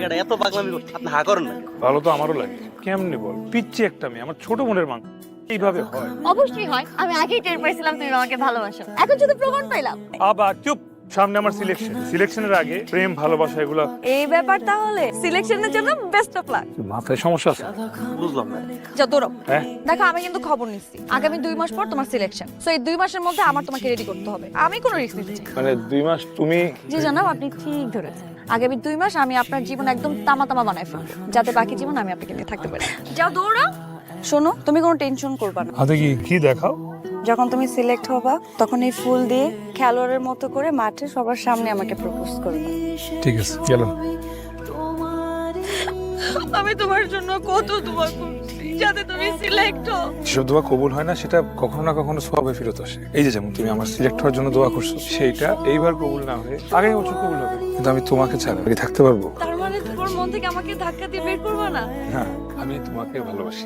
জায়গাটা এত পাগলামি করছে, আপনি হা করেন না। ভালো তো আমারও লাগে। কেমনে বল, পিচ্ছি একটা মেয়ে, আমার ছোট বোনের মাংস এইভাবে হয়? অবশ্যই হয়, আমি আগেই টের পাইছিলাম তুমি আমাকে ভালোবাসো, এখন শুধু প্রমাণ পাইলাম। আবার চুপ, সামনে আমার সিলেকশনের আগে প্রেম ভালোবাসা এগুলা এই ব্যাপার তাহলে সিলেকশনের জন্য বেস্ট অফ লাক। মাথায় সমস্যা আছে? বুঝলাম না। যা দৌড়াও। হ্যাঁ দেখো আমি কিন্তু খবর নিচ্ছি, আগামী 2 মাস পর তোমার সিলেকশন, সো এই 2 মাসের মধ্যে আমার তোমাকে রেডি করতে হবে। আমি কোনো রিস্ক নিচ্ছি না। মানে 2 মাস তুমি? জি জানাব, আপনি ঠিক ধরেছেন। আগামী 2 মাস আমি আপনার জীবন একদম তামা তামা বানাই ফেলবো, যাতে বাকি জীবন আমি আপনাকে নিয়ে থাকতে পারি। যাও দৌড়াও। শোনো, তুমি কোনো টেনশন করবা না। হাতে কি দেখাও? যখন তুমি সিলেক্ট হবা তখন এই ফুল দিয়ে খেলোয়াড়ের মতো করে মাঠে সবার সামনে আমাকে প্রপোজ করবে। ঠিক আছে, চলো। আমি তোমার জন্য কত দোয়া করছি যাতে তুমি সিলেক্ট হও। যেসব দোয়া কবুল হয় না সেটা কখনো না কখনো সবে ফেরত আসে। এই যে যেমন তুমি আমার সিলেক্ট হওয়ার জন্য দোয়া করছো, সেইটা এইবার কবুল না হয়ে আগামী বছর কবুল হবে, কিন্তু আমি তোমাকে ছাড়া কি থাকতে পারবো? তার মানে তোমার মন থেকে আমাকে ধাক্কা দিয়ে বের করবা না? না, আমি তোমাকে ভালোবাসি।